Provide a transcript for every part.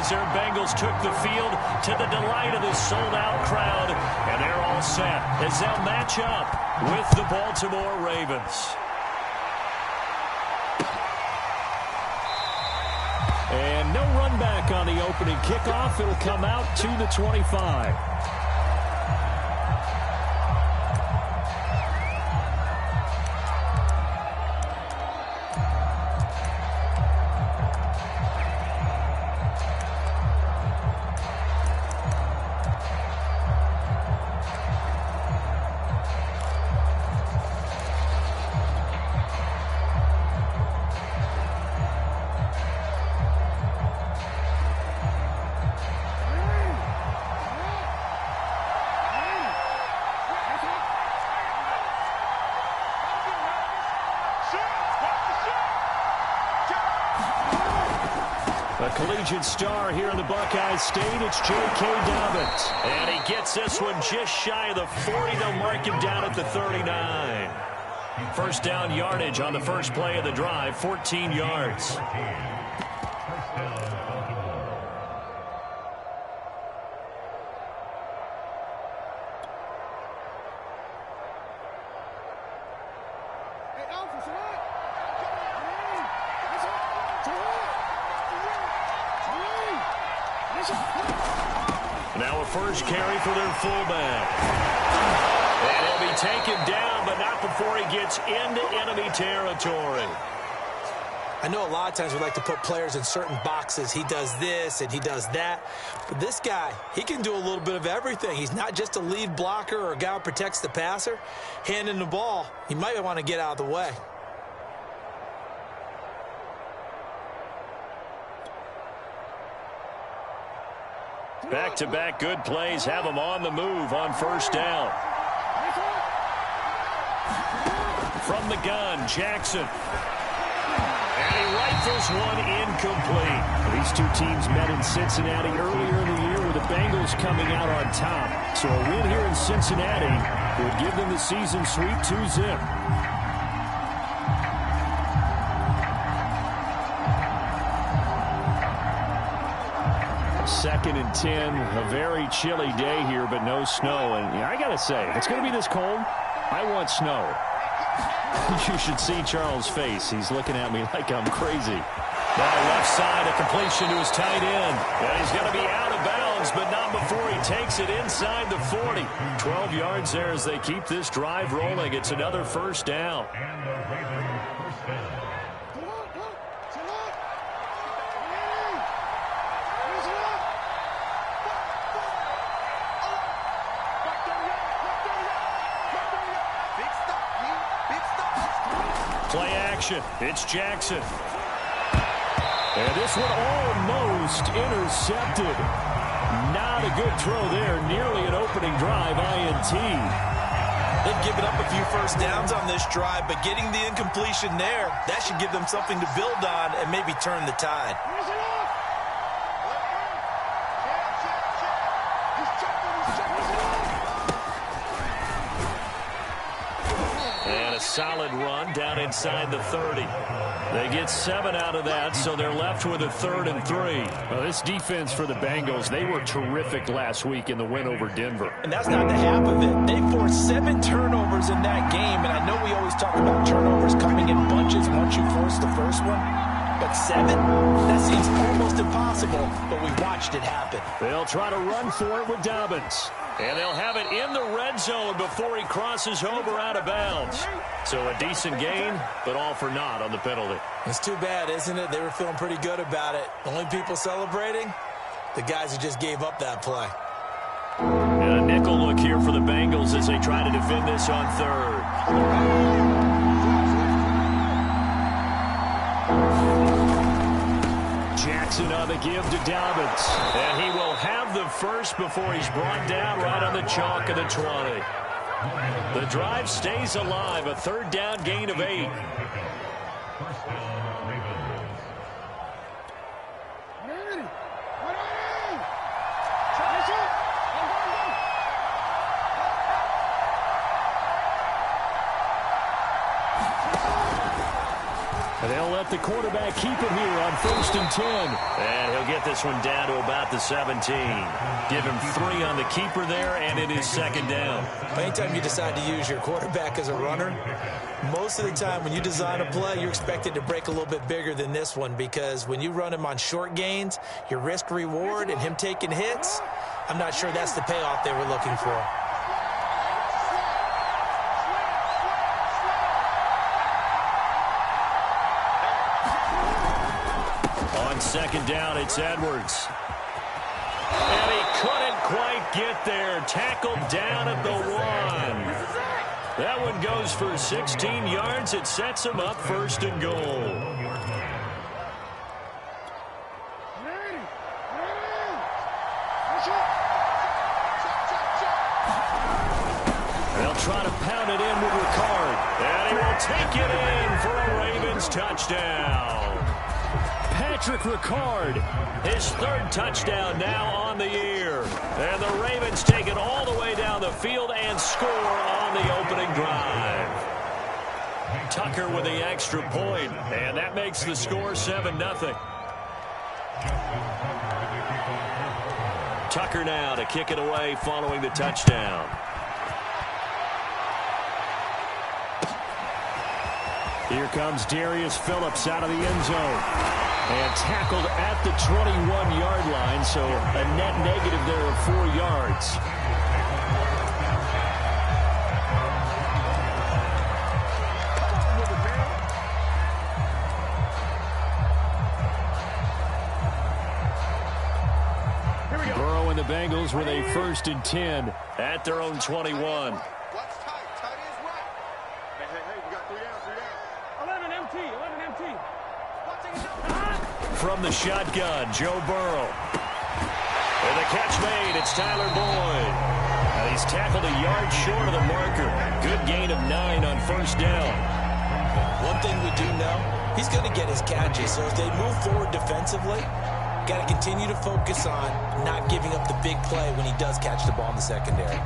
as their Bengals took the field to the delight of the sold-out crowd. And they're all set as they'll match up with the Baltimore Ravens. And no run back on the opening kickoff. It'll come out to the 25. A collegiate star here in the Buckeye State, it's J.K. Dobbins. And he gets this one just shy of the 40. They'll mark him down at the 39. First down yardage on the first play of the drive, 14 yards. Now a first carry for their fullback. And he'll be taken down, but not before he gets into enemy territory. I know a lot of times we like to put players in certain boxes. He does this and he does that. But this guy, he can do a little bit of everything. He's not just a lead blocker or a guy who protects the passer. Handing the ball, he might want to get out of the way. Back-to-back good plays have him on the move on first down. From the gun, Jackson. And he rifles one incomplete. These two teams met in Cincinnati earlier in the year with the Bengals coming out on top. So a win here in Cincinnati would give them the season sweep 2-zip. Second and 10, a very chilly day here, but no snow. And I got to say, if it's going to be this cold, I want snow. You should see Charles' face. He's looking at me like I'm crazy. Now left side, a completion to his tight end. And he's going to be out of bounds, but not before he takes it inside the 40. 12 yards there as they keep this drive rolling. It's another first down. Play action. It's Jackson. And this one almost intercepted. Not a good throw there. Nearly an opening drive INT. They've given up a few first downs on this drive, but getting the incompletion there, that should give them something to build on and maybe turn the tide. Solid run down inside the 30. They get 7 out of that, so they're left with a 3rd and 3. Well, this defense for the Bengals, they were terrific last week in the win over Denver. And that's not the half of it. They forced 7 turnovers in that game, and I know we always talk about turnovers coming in bunches once you force the first one. But 7? That seems almost impossible, but we watched it happen. They'll try to run for it with Dobbins. And they'll have it in the red zone before he crosses over out of bounds. So a decent gain, but all for naught on the penalty. It's too bad, isn't it? They were feeling pretty good about it. The only people celebrating, the guys who just gave up that play. And a nickel look here for the Bengals as they try to defend this on 3rd. Jackson on the give to Dobbins. And he will have the first before he's brought down right on the chalk of the 20. The drive stays alive. A 3rd down gain of 8. They'll let let the quarterback keep it here on 1st and 10. And he'll get this one down to about the 17. Give him 3 on the keeper there, and it is 2nd down. Anytime you decide to use your quarterback as a runner, most of the time when you design a play, you're expected to break a little bit bigger than this one, because when you run him on short gains, your risk-reward and him taking hits, I'm not sure that's the payoff they were looking for. On 2nd down, it's Edwards. And he couldn't quite get there. Tackled down at the 1. That one goes for 16 yards. It sets him up 1st and goal. They'll try to pound it in with Ricard. And he will take it in for a Ravens touchdown. Patrick Ricard, his 3rd touchdown now on the year. And the Ravens take it all the way down the field and score on the opening drive. Tucker with the extra point, and that makes the score 7-0. Tucker now to kick it away following the touchdown. Here comes Darius Phillips out of the end zone. And tackled at the 21-yard line, so a net negative there of 4 yards. Burrow and the Bengals with a 1st and 10 at their own 21. From the shotgun, Joe Burrow. And the catch made, it's Tyler Boyd. And he's tackled a yard short of the marker. Good gain of 9 on 1st down. One thing we do know, he's going to get his catches. So as they move forward defensively, got to continue to focus on not giving up the big play when he does catch the ball in the secondary.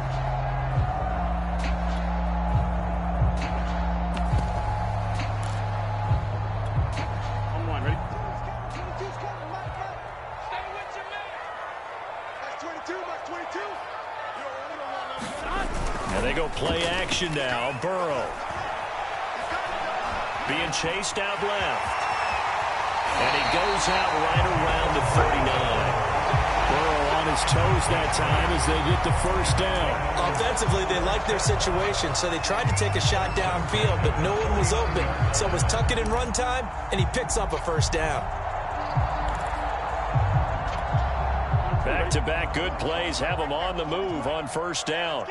Play action now. Burrow being chased out left. And he goes out right around the 39. Burrow on his toes that time as they get the 1st down. Offensively, they like their situation, so they tried to take a shot downfield, but no one was open. So it was tuck it in run time, and he picks up a 1st down. Back-to-back good plays have him on the move on 1st down.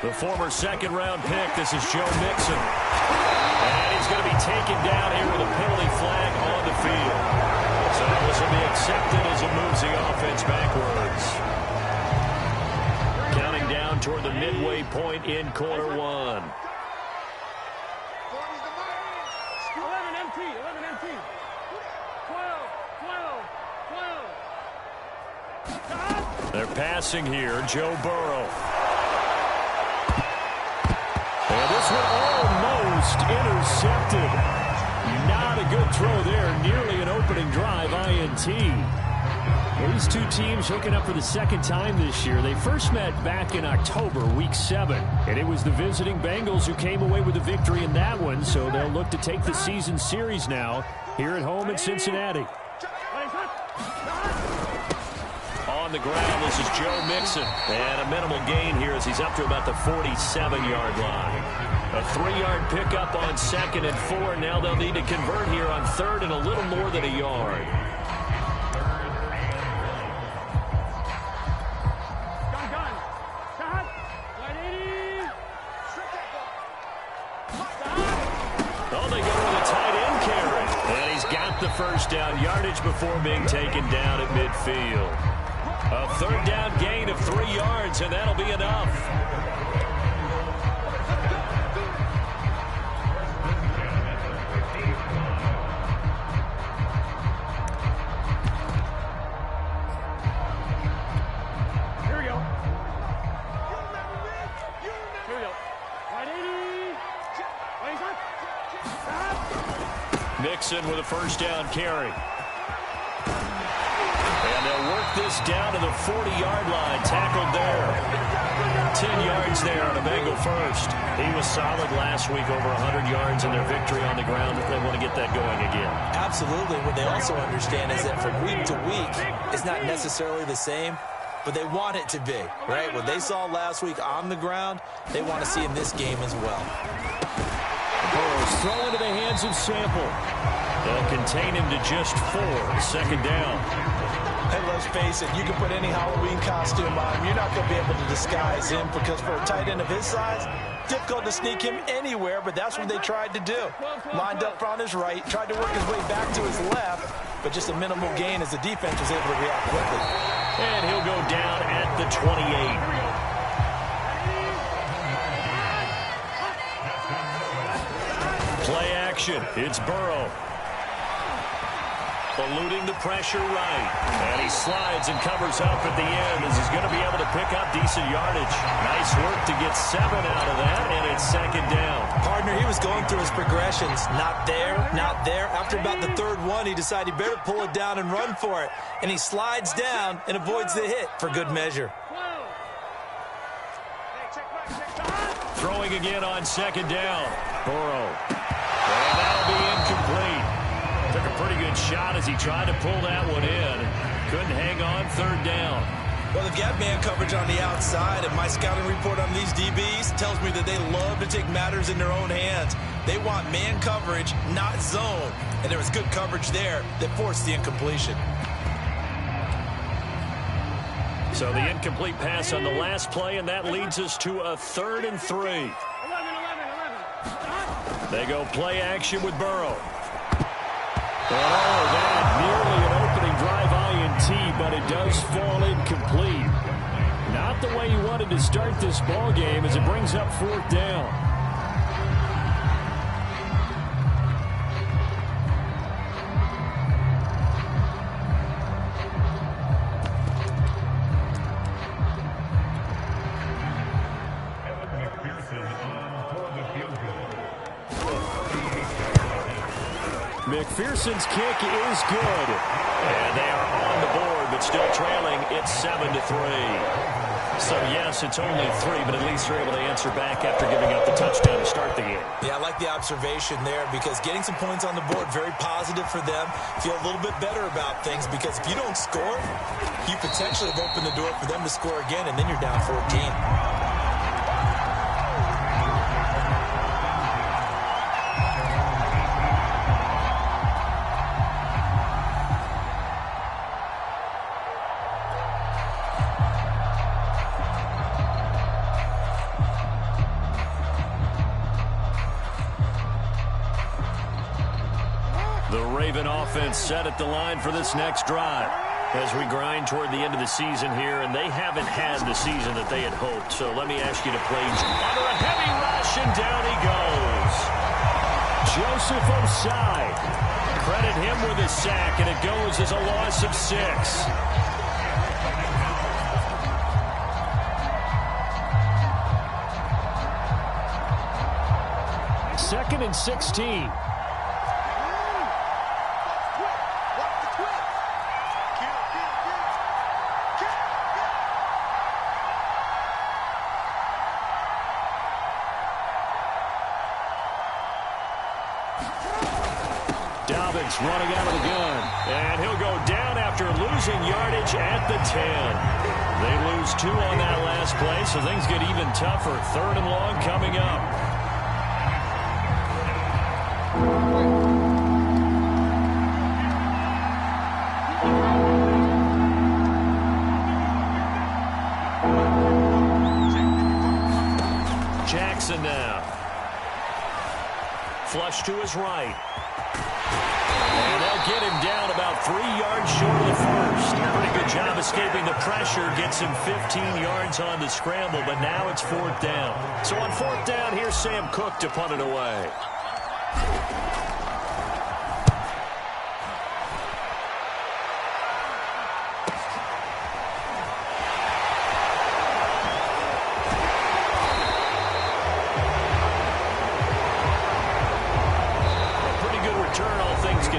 The former 2nd-round pick, this is Joe Mixon. And he's going to be taken down here with a penalty flag on the field. So this will be accepted as it moves the offense backwards. Counting down toward the midway point in quarter 1. 11 MT, 11 MT. 12. They're passing here, Joe Burrow. And this one almost intercepted. Not a good throw there. Nearly an opening drive INT. These two teams hooking up for the 2nd time this year. They first met back in October, week 7. And it was the visiting Bengals who came away with the victory in that one. So they'll look to take the season series now here at home in Cincinnati. On the ground, this is Joe Mixon. And a minimal gain here as he's up to about the 47-yard line. A 3-yard pickup on 2nd and 4. Now they'll need to convert here on 3rd and a little more than a yard. Oh, they go with a tight end carry. And he's got the 1st down yardage before being taken down at midfield. A 3rd down gain of 3 yards, and that'll be enough. Mixon with a first down carry. And they'll work this down to the 40-yard line. Tackled there. 10 yards there on a Bengal first. He was solid last week, over 100 yards in their victory on the ground. They want to get that going again. Absolutely. What they also understand is that from week to week, it's not necessarily the same, but they want it to be, right? What they saw last week on the ground, they want to see in this game as well. Burrows throw into the hands of Sample. They'll contain him to just 4. Second down. Hey, let's face it, you can put any Halloween costume on him. You're not going to be able to disguise him because for a tight end of his size, difficult to sneak him anywhere, but that's what they tried to do. Lined up on his right, tried to work his way back to his left, but just a minimal gain as the defense was able to react quickly. And he'll go down at the 28. Play action. It's Burrow. Eluding the pressure right. And he slides and covers up at the end as he's going to be able to pick up decent yardage. Nice work to get 7 out of that, and it's second down. Partner, he was going through his progressions. Not there, not there. After about the third one, he decided he better pull it down and run for it. And he slides down and avoids the hit for good measure. Throwing again on second down. Burrow. And that'll be incomplete. Took a pretty good shot as he tried to pull that one in. Couldn't hang on. Third down. Well, they've got man coverage on the outside, and my scouting report on these DBs tells me that they love to take matters in their own hands. They want man coverage, not zone. And there was good coverage there that forced the incompletion. So the incomplete pass on the last play, and that leads us to a 3rd and 3. 11. They go play action with Burrow. And all of that, nearly an opening drive INT, but it does fall incomplete. Not the way you wanted to start this ball game as it brings up 4th down. McPherson's kick is good. And they are on the board, but still trailing. It's 7-3. So, yes, it's only 3, but at least they're able to answer back after giving up the touchdown to start the game. Yeah, I like the observation there because getting some points on the board, very positive for them. Feel a little bit better about things because if you don't score, you potentially have opened the door for them to score again, and then you're down 14. Offense set at the line for this next drive as we grind toward the end of the season here, and they haven't had the season that they had hoped. So let me ask you to play under a heavy rush, and down he goes. Joseph Osai. Credit him with a sack, and it goes as a loss of 6. 2nd and 16. Running out of the gun, and he'll go down after losing yardage at the 10. They lose 2 on that last play, so things get even tougher. 3rd and long coming up. Jackson now. Flush to his right. And they'll get him down about 3 yards short of the first. Pretty good job escaping the pressure. Gets him 15 yards on the scramble, but now it's 4th down. So on 4th down, here's Sam Cook to punt it away.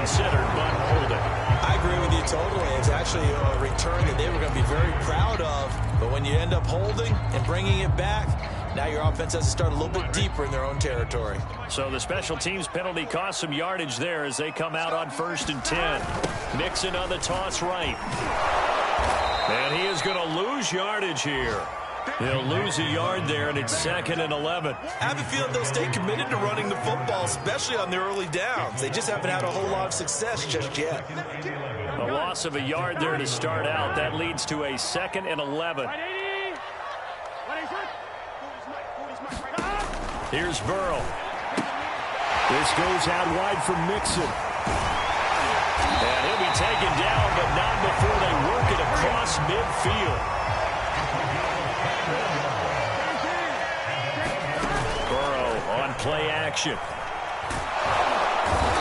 considered, but holding. I agree with you totally. It's actually a return that they were going to be very proud of. But when you end up holding and bringing it back, now your offense has to start a little bit deeper in their own territory. So the special teams penalty cost some yardage there as they come out on 1st and 10. Mixon on the toss right. And he is going to lose yardage here. He'll lose a yard there, and it's 2nd and 11. I have a feeling they'll stay committed to running the football, especially on their early downs. They just haven't had a whole lot of success just yet. A loss of a yard there to start out. That leads to a 2nd and 11. Here's Burrow. This goes out wide for Mixon. And he'll be taken down, but not before they work it across midfield. Burrow on play action.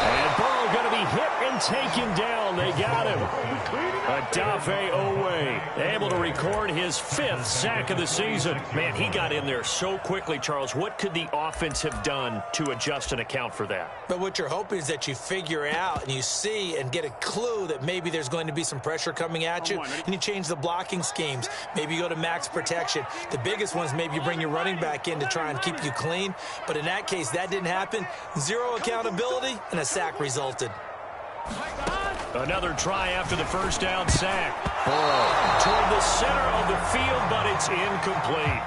And Burrow going to be hit and taken down. They got him. Odafe Owe able to record his 5th sack of the season. Man, he got in there so quickly, Charles. What could the offense have done to adjust and account for that? But what you're hoping is that you figure out and you see and get a clue that maybe there's going to be some pressure coming at you, and you change the blocking schemes. Maybe you go to max protection. The biggest one is maybe you bring your running back in to try and keep you clean. But in that case, that didn't happen. 0 accountability, and a sack resulted. Another try after the first down sack. Toward the center of the field, but it's incomplete.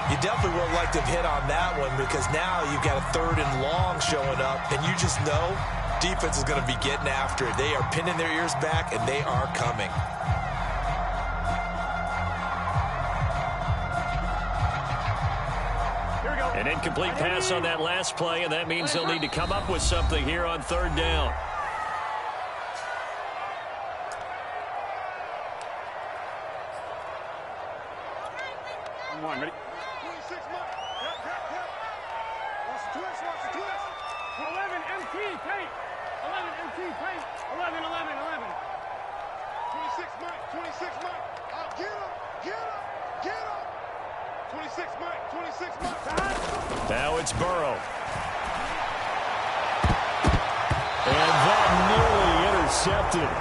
You definitely would have liked to have hit on that one because now you've got a 3rd and long showing up, and you just know defense is going to be getting after it. They are pinning their ears back, and they are coming. An incomplete pass on that last play, and that means they'll need to come up with something here on 3rd down. Ready? 26 months. Yep. Watch the twist. 11 MT paint. 11 MT paint. 11. 26 months. Get up. 26 months. Now it's Burrow. And that nearly intercepted.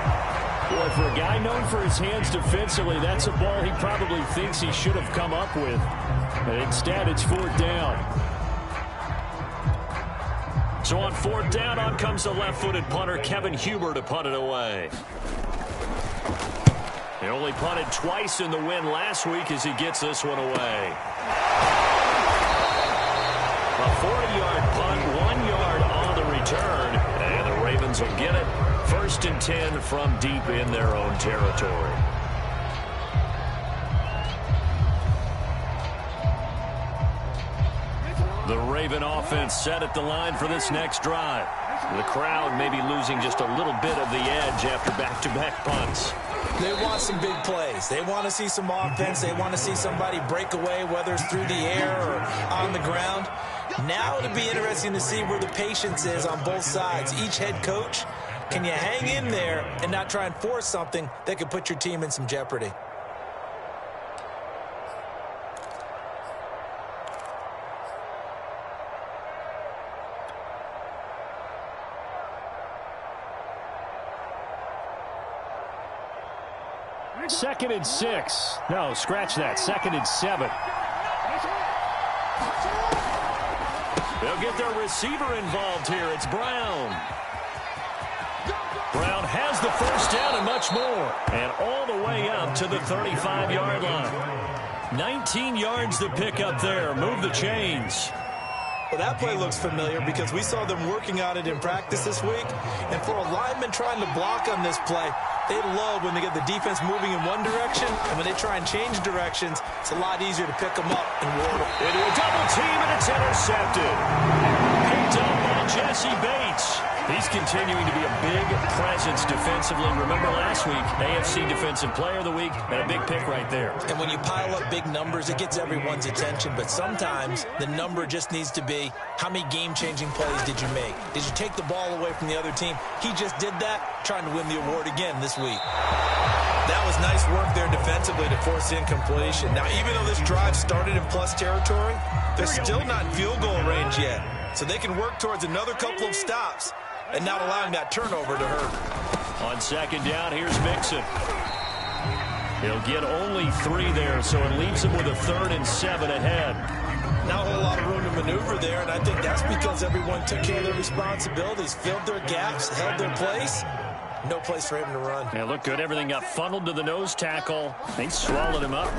Boy, for a guy known for his hands defensively, that's a ball he probably thinks he should have come up with. But instead, it's 4th down. So on 4th down, on comes the left-footed punter, Kevin Huber, to punt it away. He only punted twice in the win last week as he gets this one away. A 40-yard punt, 1 yard on the return, and the Ravens will get it. 1st and 10 from deep in their own territory. The Raven offense set at the line for this next drive. The crowd may be losing just a little bit of the edge after back-to-back punts. They want some big plays. They want to see some offense. They want to see somebody break away, whether it's through the air or on the ground. Now it'll be interesting to see where the patience is on both sides. Each head coach, can you hang in there and not try and force something that could put your team in some jeopardy? Second and 6. No, scratch that. 2nd and 7. They'll get their receiver involved here. It's Brown. Brown has the first down and much more. And all the way up to the 35-yard line. 19 yards to pick up there. Move the chains. Well, that play looks familiar because we saw them working on it in practice this week. And for a lineman trying to block on this play, they love when they get the defense moving in one direction, and when they try and change directions, it's a lot easier to pick them up and ward them. Into a double team, and it's intercepted. Picked up by Jesse Bates. He's continuing to be a big presence defensively. Remember last week, AFC Defensive Player of the Week, and a big pick right there. And when you pile up big numbers, it gets everyone's attention. But sometimes the number just needs to be, how many game-changing plays did you make? Did you take the ball away from the other team? He just did that, trying to win the award again this week. That was nice work there defensively to force incompletion. Now, even though this drive started in plus territory, they're still not in field goal range yet. So they can work towards another couple of stops. and not allowing that turnover to hurt. On second down, here's Mixon. He'll get only 3 there, so it leaves him with a 3rd and 7 ahead. Not a whole lot of room to maneuver there, and I think that's because everyone took care of their responsibilities, filled their gaps, held their place. No place for him to run. Yeah, look good. Everything got funneled to the nose tackle. They swallowed him up.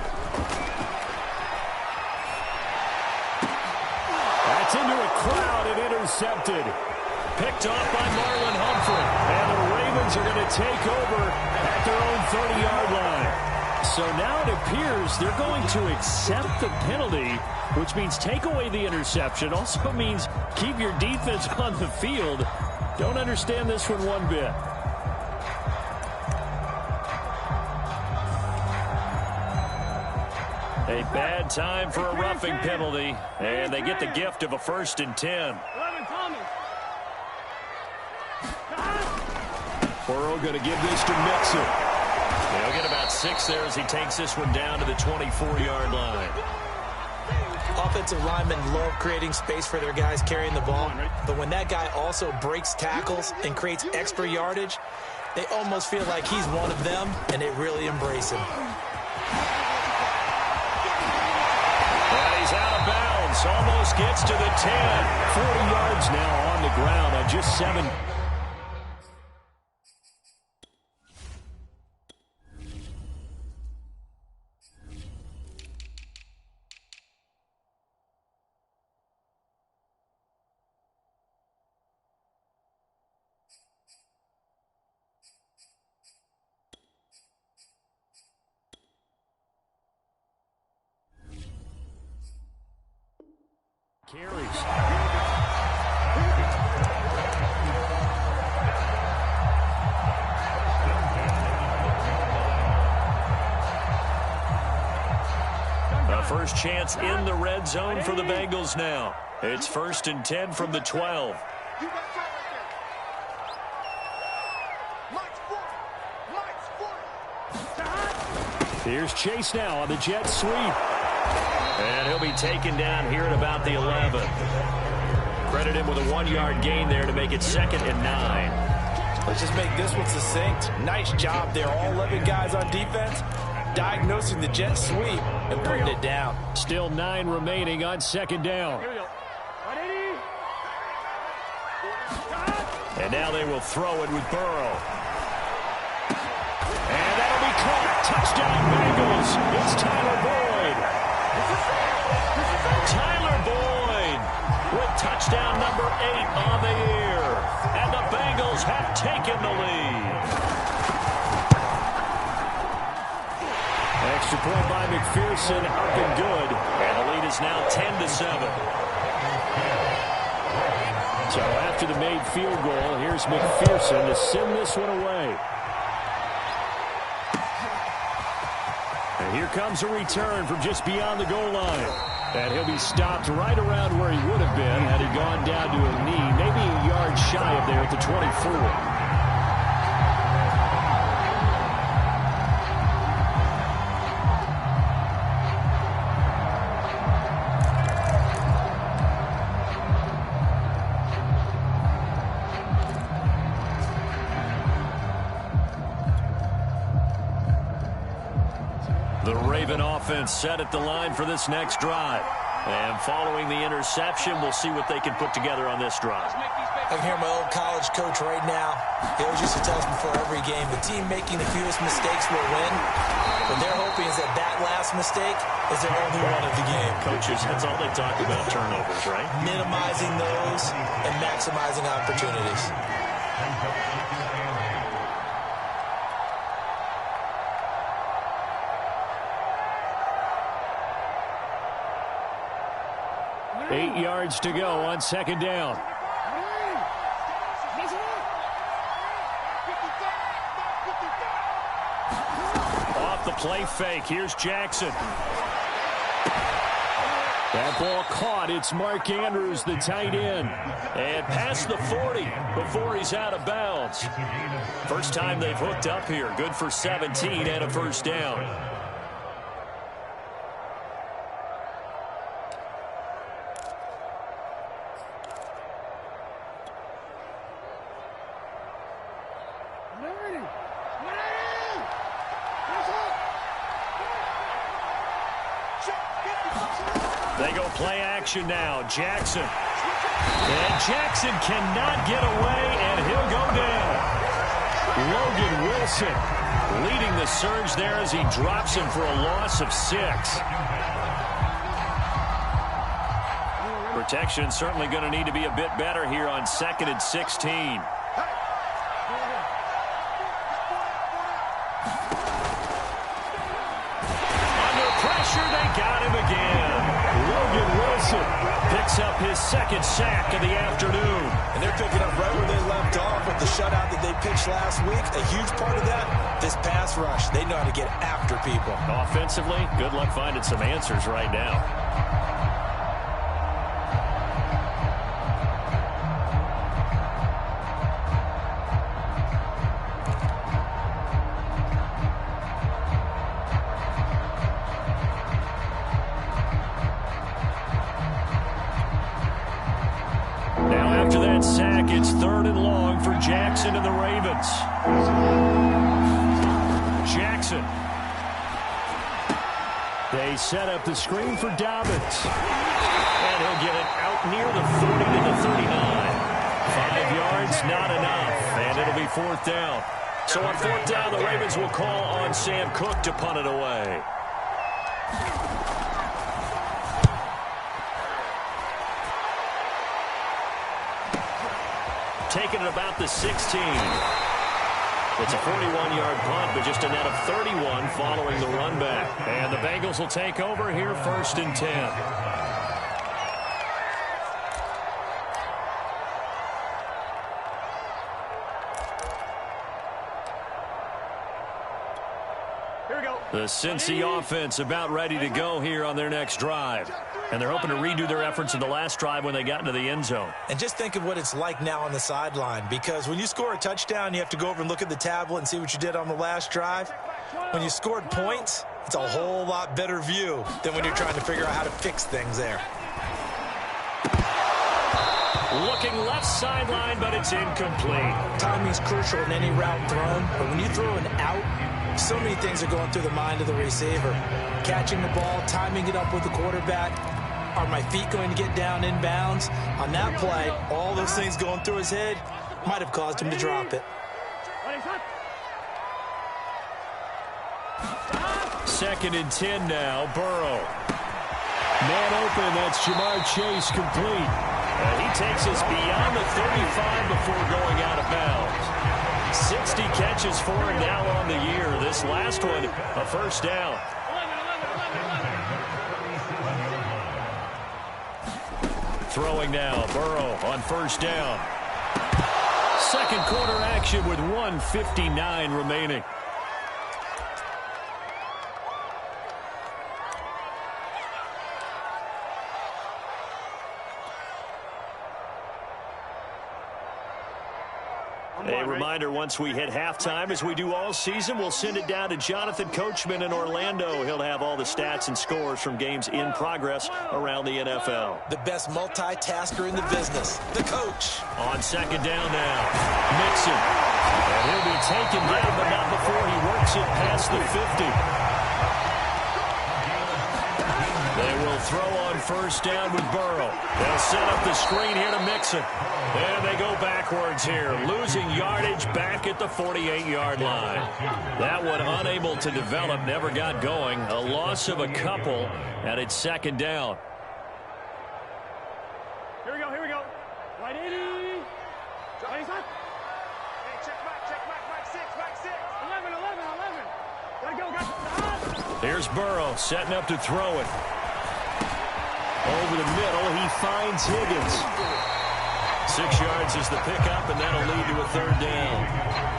That's into a crowd and intercepted. Picked off by Marlon Humphrey. And the Ravens are going to take over at their own 30-yard line. So now it appears they're going to accept the penalty, which means take away the interception. Also means keep your defense on the field. Don't understand this one bit. A bad time for a roughing penalty, and they get the gift of a 1st and 10. Burrow going to give this to Mixon. He'll get about 6 there as he takes this one down to the 24-yard line. Offensive linemen love creating space for their guys carrying the ball, but when that guy also breaks tackles and creates extra yardage, they almost feel like he's one of them, and they really embrace him. And he's out of bounds, almost gets to the 10. 40 yards now on the ground on just 7. Carries. A first chance in the red zone for the Bengals now. It's 1st and 10 from the 12. Here's Chase now on the jet sweep. And he'll be taken down here at about the 11. Credit him with a 1-yard gain there to make it 2nd and 9. Let's just make this one succinct. Nice job there. All 11 guys on defense diagnosing the jet sweep and putting it down. Still 9 remaining on 2nd down. And now they will throw it with Burrow. And that'll be caught. Touchdown Bengals. It's Tyler Boyd. Tyler Boyd with touchdown number 8 on the year. And the Bengals have taken the lead. Extra point by McPherson, up and good. And the lead is now 10-7. So after the made field goal, here's McPherson to send this one away. And here comes a return from just beyond the goal line. And he'll be stopped right around where he would have been had he gone down to a knee, maybe a yard shy of there at the 24. The Raven offense set at the line for this next drive. And following the interception, we'll see what they can put together on this drive. I can hear my old college coach right now. He always used to tell us before every game, the team making the fewest mistakes will win. What they're hoping is that that last mistake is their only one of the game. Coaches, that's all they talk about, turnovers, right? Minimizing those and maximizing opportunities. Eight yards to go on 2nd down. Off the play fake. Here's Jackson. That ball caught. It's Mark Andrews, the tight end. And past the 40 before he's out of bounds. First time they've hooked up here. Good for 17 and a first down. They go play action now. Jackson. And Jackson cannot get away, and he'll go down. Logan Wilson leading the surge there as he drops him for a loss of 6. Protection certainly going to need to be a bit better here on 2nd and 16. Under pressure, they got him again. Logan Wilson picks up his 2nd sack of the afternoon. And they're picking up right where they left off with the shutout that they pitched last week. A huge part of that, this pass rush. They know how to get after people. Offensively, good luck finding some answers right now. Sack, it's 3rd and long for Jackson and the Ravens. Jackson. They set up the screen for Dobbins. And he'll get it out near the 40 to the 39. 5 yards, not enough. And it'll be 4th down. So on 4th down, the Ravens will call on Sam Cook to punt it away. Taking it about the 16. It's a 41-yard punt, but just a net of 31 following the run back. And the Bengals will take over here 1st and 10. Here we go. The Cincy offense about ready to go here on their next drive. And they're hoping to redo their efforts in the last drive when they got into the end zone. And just think of what it's like now on the sideline, because when you score a touchdown, you have to go over and look at the tablet and see what you did on the last drive. When you scored points, it's a whole lot better view than when you're trying to figure out how to fix things there. Looking left sideline, but it's incomplete. Timing's crucial in any route thrown, but when you throw an out, so many things are going through the mind of the receiver. Catching the ball, timing it up with the quarterback. Are my feet going to get down inbounds? On that play, all those things going through his head might have caused him to drop it. 2nd and 10 now, Burrow. Man open, that's Jamar Chase complete. And he takes us beyond the 35 before going out of bounds. 60 catches for him now on the year. This last one, a 1st down. Throwing now, Burrow on 1st down. 2nd quarter action with 1:59 remaining. A reminder, once we hit halftime, as we do all season, we'll send it down to Jonathan Coachman in Orlando. He'll have all the stats and scores from games in progress around the NFL. The best multitasker in the business, the coach. On 2nd down now, Mixon. And he'll be taken down, but not before he works it past the 50. They will throw on 1st down with Burrow. They'll set up the screen here to Mixon. And they go backwards here, losing yardage back at the 48-yard line. That one unable to develop, never got going. A loss of a couple, and it's 2nd down. Here we go, here we go. Right 80. 25. Hey, check back, back 6, back 6. 11. Gotta go, Here's Burrow setting up to throw it. Over the middle, he finds Higgins. 6 yards is the pickup, and that'll lead to a 3rd down.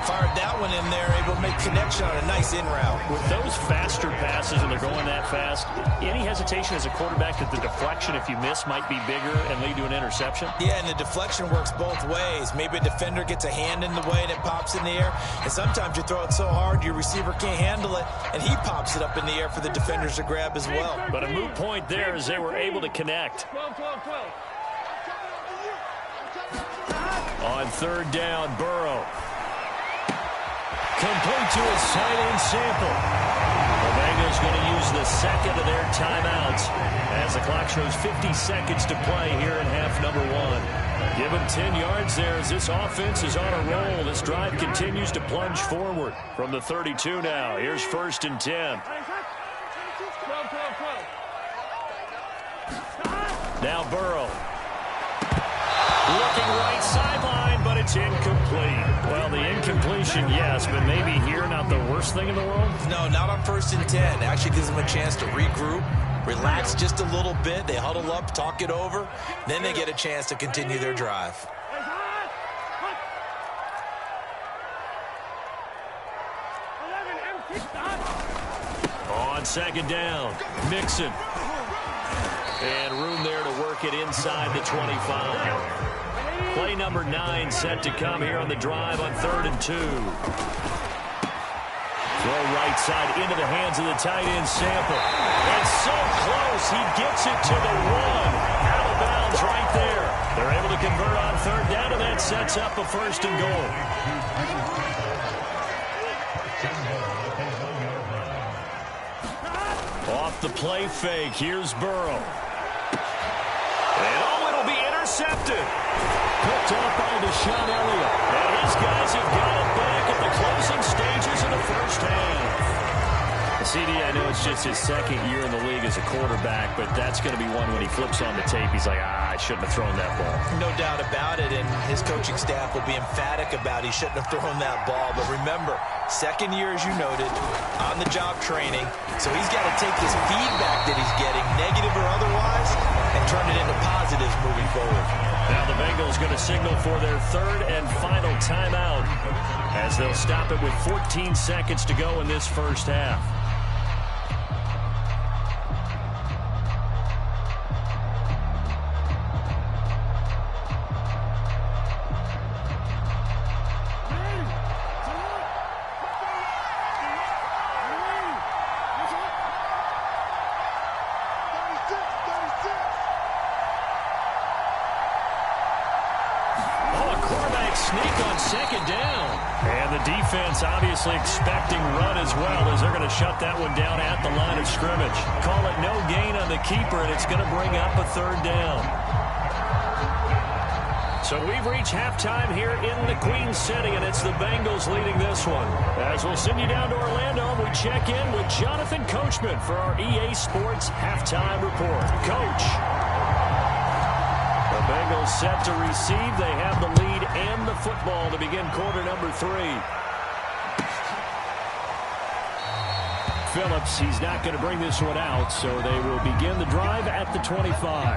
Fired that one in there, able to make connection on a nice in route. With those faster passes, and they're going that fast, any hesitation as a quarterback that the deflection, if you miss, might be bigger and lead to an interception? Yeah, and the deflection works both ways. Maybe a defender gets a hand in the way and it pops in the air, and sometimes you throw it so hard your receiver can't handle it, and he pops it up in the air for the defenders to grab as well. But a moot point there as they were able to connect. 12. On 3rd down, Burrow. Complete to his tight end Sample. The Bengals going to use the second of their timeouts as the clock shows 50 seconds to play here in half number 1. Give them 10 yards there as this offense is on a roll. This drive continues to plunge forward from the 32 now. Here's 1st and 10. Now Burrow. Looking right sideline, but it's incomplete. Well, the incompletion, yes, but maybe here not the worst thing in the world? No, not on 1st and 10. Actually gives them a chance to regroup, relax just a little bit. They huddle up, talk it over. Then they get a chance to continue their drive. On 2nd down, Mixon. And room there to work it inside the 25. Play number 9 set to come here on the drive on 3rd and 2. Throw right side into the hands of the tight end, Sample. And so close, he gets it to the 1. Out of bounds right there. They're able to convert on 3rd down, and that sets up a 1st and goal. Off the play fake, here's Burrow. And it'll be intercepted. Picked off by Deshaun Elliott. And his guys have got it back at the closing stages of the 1st half. CD, I know it's just his 2nd year in the league as a quarterback, but that's going to be one when he flips on the tape, he's like, I shouldn't have thrown that ball. No doubt about it, and his coaching staff will be emphatic about he shouldn't have thrown that ball. But remember, 2nd year, as you noted, on-the-job training, so he's got to take this feedback that he's getting, negative or otherwise, and turn it into positives moving forward. Now the Bengals going to signal for their 3rd and final timeout as they'll stop it with 14 seconds to go in this 1st half. Obviously expecting run as well as they're going to shut that one down at the line of scrimmage. Call it no gain on the keeper, and it's going to bring up a 3rd down. So we've reached halftime here in the Queen City, and it's the Bengals leading this one. As we'll send you down to Orlando, we check in with Jonathan Coachman for our EA Sports Halftime Report. Coach. The Bengals set to receive. They have the lead and the football to begin quarter number 3. Phillips, he's not going to bring this one out, so they will begin the drive at the 25.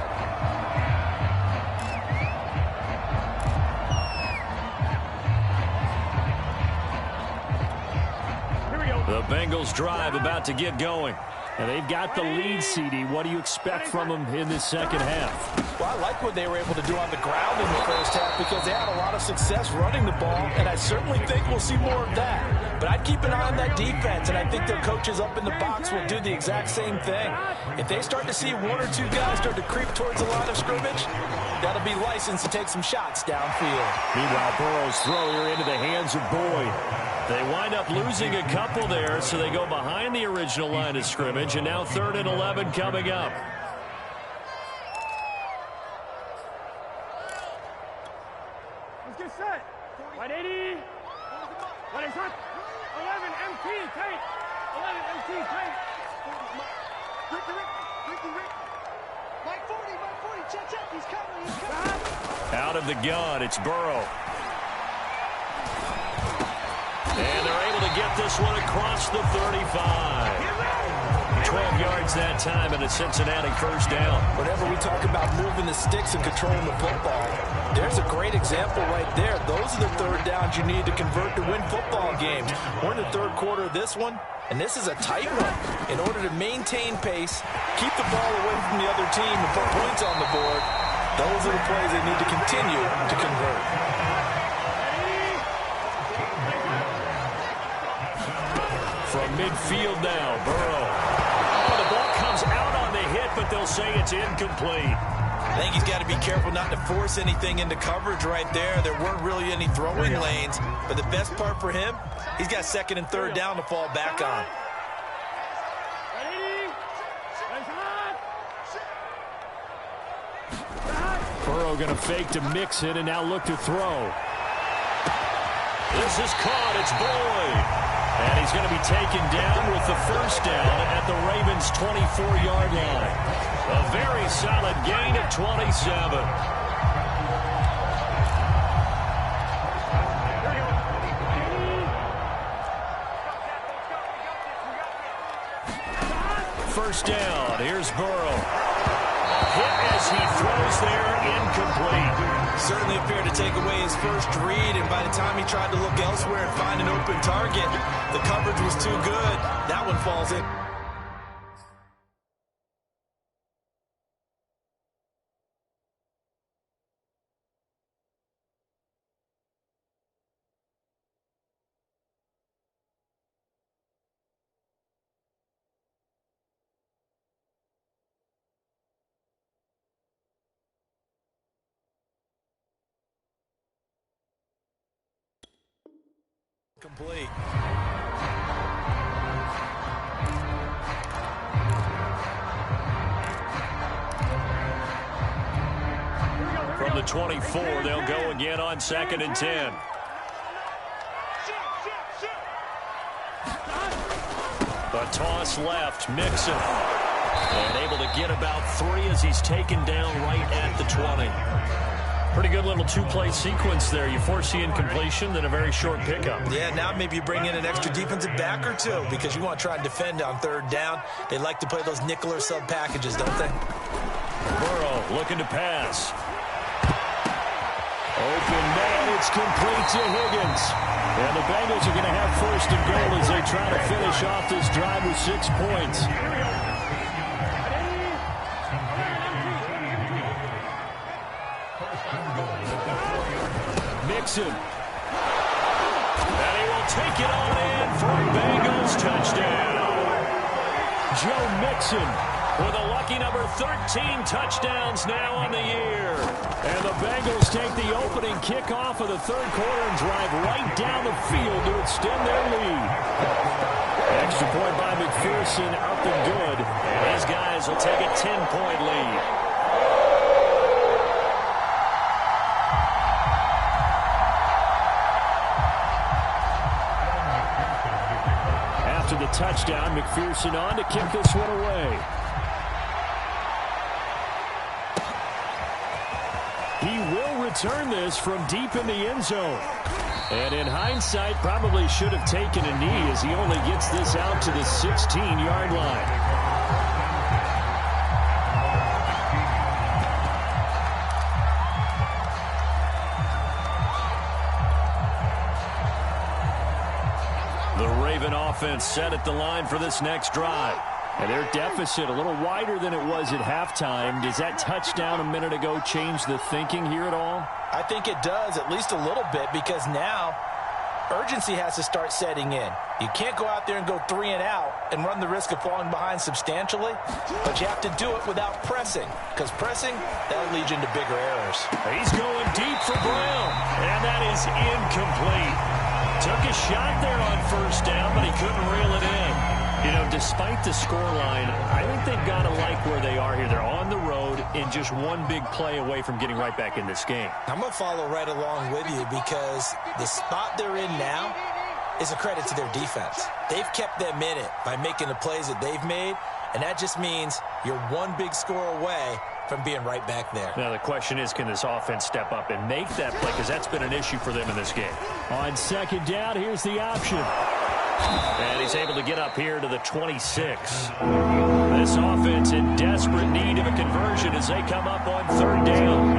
The Bengals drive about to get going. And they've got the lead, CD. What do you expect from them in this 2nd half? Well, I like what they were able to do on the ground in the 1st half because they had a lot of success running the ball, and I certainly think we'll see more of that. But I'd keep an eye on that defense, and I think their coaches up in the box will do the exact same thing. If they start to see 1 or 2 guys start to creep towards the line of scrimmage, that'll be licensed to take some shots downfield. Meanwhile, Burrow's throw here into the hands of Boyd. They wind up losing a couple there, so they go behind the original line of scrimmage, and now 3rd and 11 coming up. Let's get set. 180. What is up? 11 MT tight. 11 MT tight. Ricky. Mike 40. Check. He's coming. Out of the gun, it's Burrow. And they're able to get this one across the 35. 12 yards that time, and a Cincinnati 1st down. Whenever we talk about moving the sticks and controlling the football, there's a great example right there. Those are the 3rd downs you need to convert to win football games. We're in the 3rd quarter of this one, and this is a tight run. In order to maintain pace, keep the ball away from the other team, and put points on the board, those are the plays they need to continue to convert. From midfield now, Burrow. Oh, the ball comes out on the hit, but they'll say it's incomplete. I think he's got to be careful not to force anything into coverage right there. There weren't really any throwing lanes, but the best part for him, he's got 2nd and 3rd down to fall back on. Burrow going to fake to mix it and now look to throw. This is caught. It's Boyd. And he's going to be taken down with the first down at the Ravens' 24-yard line. A very solid gain of 27. First down. Here's Burrow. Hit as he throws there, incomplete. Certainly appeared to take away his first read, and by the time he tried to look elsewhere and find an open target, the coverage was too good. That one falls in. Complete. From the 24, they'll go again on 2nd and 10. A toss left, Mixon. And able to get about 3 as he's taken down right at the 20. Pretty good little two-play sequence there. You force the incompletion, then a very short pickup. Yeah, now maybe you bring in an extra defensive back or two because you want to try and defend on 3rd down. They like to play those nickel or sub packages, don't they? Burrow looking to pass. Open man, it's complete to Higgins. And the Bengals are going to have 1st and goal as they try to finish off this drive with 6 points. Mixon. And he will take it on in for a Bengals touchdown. Joe Mixon with a lucky number 13 touchdowns now on the year. And the Bengals take the opening kickoff of the 3rd quarter and drive right down the field to extend their lead. Extra point by McPherson, up and good. And these guys will take a 10-point lead. After the touchdown, McPherson on to kick this one away. He will return this from deep in the end zone. And in hindsight, probably should have taken a knee as he only gets this out to the 16-yard line. Offense set at the line for this next drive. And their deficit a little wider than it was at halftime. Does that touchdown a minute ago change the thinking here at all? I think it does, at least a little bit, because now urgency has to start setting in. You can't go out there and go 3 and out and run the risk of falling behind substantially, but you have to do it without pressing, because pressing, that'll lead you into bigger errors. He's going deep for Brown, and that is incomplete. Took a shot there on 1st down, but he couldn't reel it in. You know, despite the scoreline, I think they've got to like where they are here. They're on the road and just one big play away from getting right back in this game. I'm going to follow right along with you because the spot they're in now is a credit to their defense. They've kept them in it by making the plays that they've made, and that just means you're one big score away from being right back there. Now the question is, can this offense step up and make that play? Because that's been an issue for them in this game. On 2nd down, here's the option. And he's able to get up here to the 26. This offense in desperate need of a conversion as they come up on 3rd down.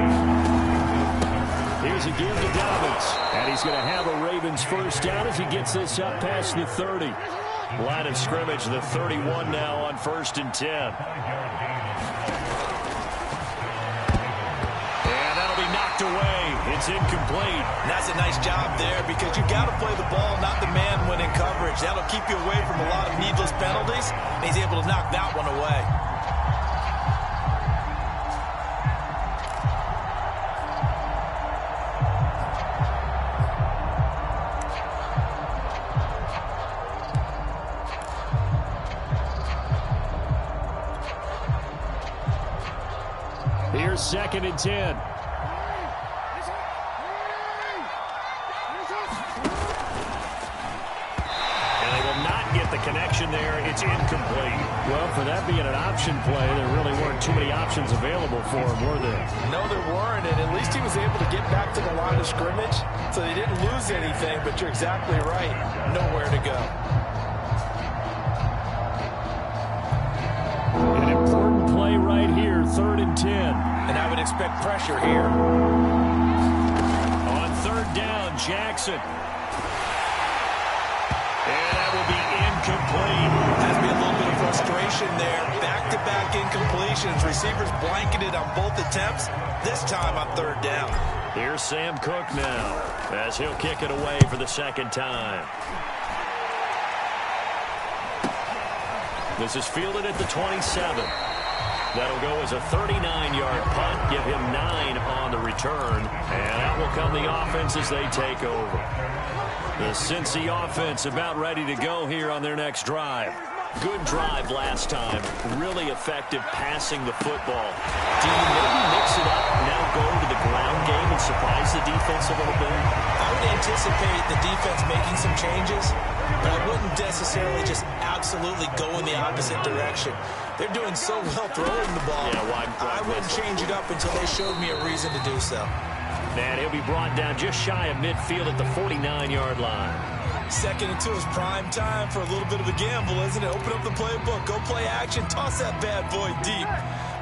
Here's a give to Dobbins. And he's going to have a Ravens 1st down as he gets this up past the 30. Line of scrimmage, the 31 now on 1st and 10. Knocked away. It's incomplete. And that's a nice job there because you got to play the ball, not the man when in coverage. That'll keep you away from a lot of needless penalties, and he's able to knock that one away. Here's 2nd and 10. The connection there, it's incomplete. Well, for that being an option play, there really weren't too many options available for him, were there? No, there weren't, and at least he was able to get back to the line of scrimmage, so they didn't lose anything, but you're exactly right. Nowhere to go. An important play right here, 3rd and 10. And I would expect pressure here. On 3rd down, Jackson. And that will be incomplete. Has to be a little bit of frustration there. Back-to-back incompletions. Receivers blanketed on both attempts. This time on 3rd down. Here's Sam Cook now as he'll kick it away for the 2nd time. This is fielded at the 27. That'll go as a 39-yard punt. Give him 9 on the return. And out will come the offense as they take over. The Cincy offense about ready to go here on their next drive. Good drive last time. Really effective passing the football. Do you maybe mix it up, now go to the ground game and surprise the defense a little bit? I would anticipate the defense making some changes, but I wouldn't necessarily just absolutely go in the opposite direction. They're doing so well throwing the ball. Yeah, why I wouldn't change it up until they showed me a reason to do so. And he'll be brought down just shy of midfield at the 49-yard line. 2nd and 2 is prime time for a little bit of a gamble, isn't it? Open up the playbook, go play action, toss that bad boy deep.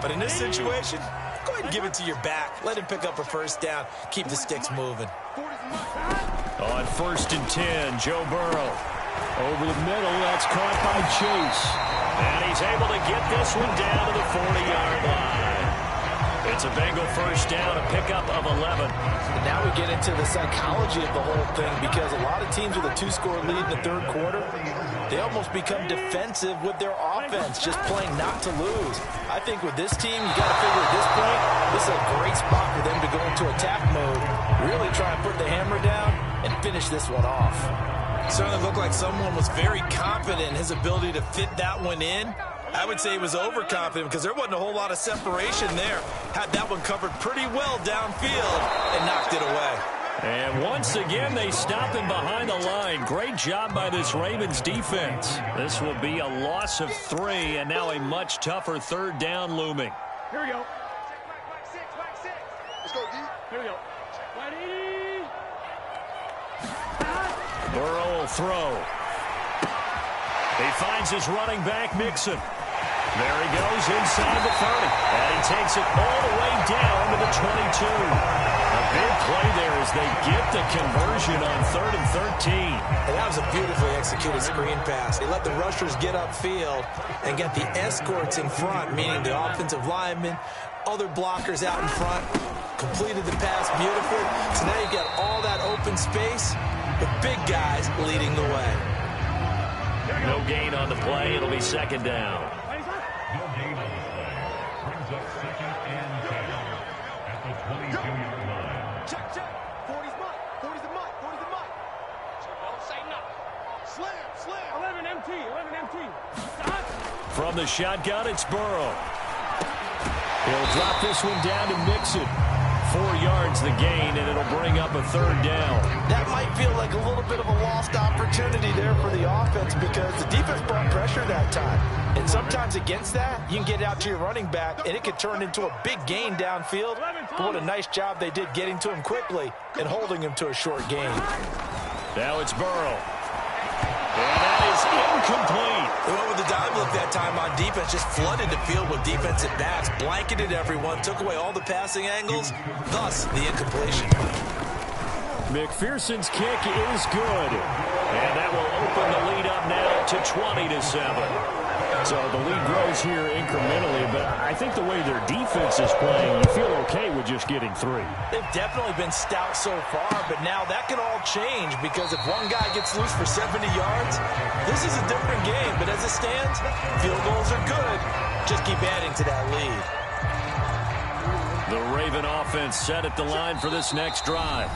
But in this situation, go ahead and give it to your back. Let him pick up a 1st down. Keep the sticks moving. On 1st and 10, Joe Burrow. Over the middle, that's caught by Chase. And he's able to get this one down to the 40-yard line. It's a Bengal 1st down, a pickup of 11. And now we get into the psychology of the whole thing, because a lot of teams with a 2-score lead in the 3rd quarter, they almost become defensive with their offense, just playing not to lose. I think with this team, you got to figure at this point, this is a great spot for them to go into attack mode, really try and put the hammer down and finish this one off. Certainly looked like someone was very confident in his ability to fit that one in. I would say he was overconfident because there wasn't a whole lot of separation there. Had that one covered pretty well downfield and knocked it away. And once again, they stop him behind the line. Great job by this Ravens defense. This will be a loss of 3, and now a much tougher 3rd down looming. Here we go. Let's go, D. Here we go. Ready? Burrow will throw. He finds his running back, Mixon. There he goes inside the 30. And he takes it all the way down to the 22. A big play there as they get the conversion on 3rd and 13. And that was a beautifully executed screen pass. They let the rushers get upfield and get the escorts in front, meaning the offensive linemen, other blockers out in front, completed the pass beautifully. So now you've got all that open space, the big guys leading the way. No gain on the play. It'll be 2nd down. Brings up 2nd and 10 at the 22-yard line. Check. 40's mine. 40's the mine. 40's the mine. Don't say nothing. Slam. 11 MT. From the shotgun, it's Burrow. He'll drop this one down to Mixon. 4 yards the gain, and it'll bring up a 3rd down. That might feel like a little bit of a lost opportunity there for the offense because the defense brought pressure that time. And sometimes against that, you can get out to your running back, and it could turn into a big gain downfield. But what a nice job they did getting to him quickly and holding him to a short gain. Now it's Burrow. And that is incomplete. They went with the dime look that time on defense, just flooded the field with defensive backs, blanketed everyone, took away all the passing angles, thus the incompletion. McPherson's kick is good. And that will open the lead up now to 20-7. So the lead grows here incrementally, but I think the way their defense is playing, you feel okay with just getting 3. They've definitely been stout so far, but now that can all change because if one guy gets loose for 70 yards, this is a different game. But as it stands, field goals are good. Just keep adding to that lead. The Raven offense set at the line for this next drive.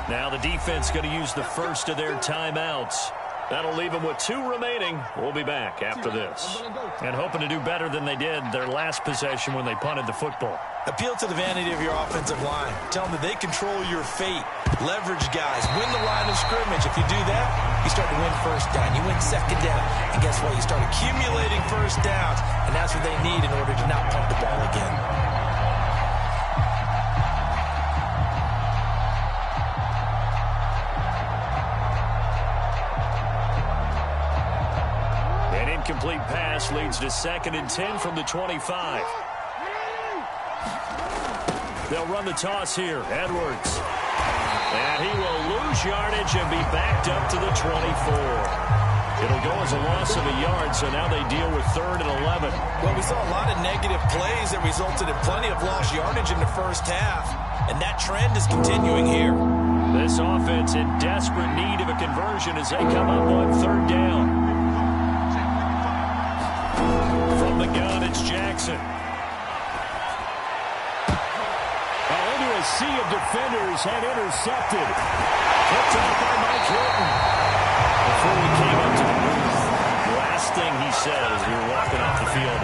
Now the defense going to use the first of their timeouts. That'll leave them with 2 remaining. We'll be back after this. And hoping to do better than they did their last possession when they punted the football. Appeal to the vanity of your offensive line. Tell them that they control your fate. Leverage guys. Win the line of scrimmage. If you do that, you start to win first down. You win second down. And guess what? You start accumulating first downs. And that's what they need in order to not punt the ball again. An incomplete pass leads to 2nd and 10 from the 25. They'll run the toss here. Edwards. And he will lose yardage and be backed up to the 24. It'll go as a loss of a yard, so now they deal with 3rd and 11. Well, we saw a lot of negative plays that resulted in plenty of lost yardage in the first half, and that trend is continuing here. This offense in desperate need of a conversion as they come up on 3rd down. From the gun, it's Jackson. A sea of defenders had intercepted. Picked off by Mike Hilton. Before we came up to the booth, last thing he said as we were walking off the field,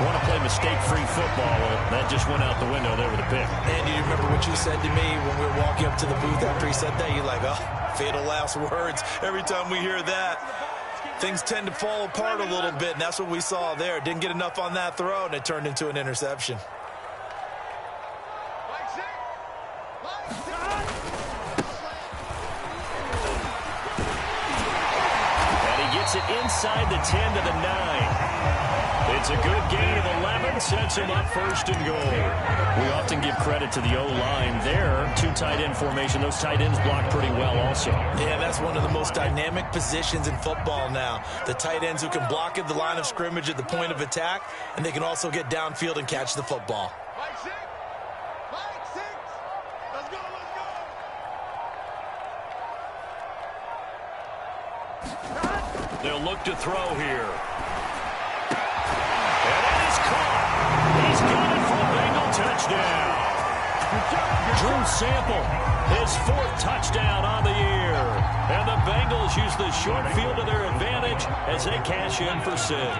want to play mistake-free football. Well, that just went out the window there with a pick. And you remember what you said to me when we were walking up to the booth after he said that? You're like, oh, fatal last words. Every time we hear that, things tend to fall apart a little bit, and that's what we saw there. Didn't get enough on that throw, and it turned into an interception. It inside the 10 to the 9. It's a good gain of 11, sets him up 1st and goal. We often give credit to the O-line there. 2 tight end formation. Those tight ends block pretty well also. Yeah, that's one of the most dynamic positions in football now. The tight ends who can block at the line of scrimmage at the point of attack, and they can also get downfield and catch the football. They'll look to throw here. And it is caught. He's got it for a Bengal touchdown. Drew Sample, his 4th touchdown on the year. And the Bengals use the short field to their advantage as they cash in for 6. 11.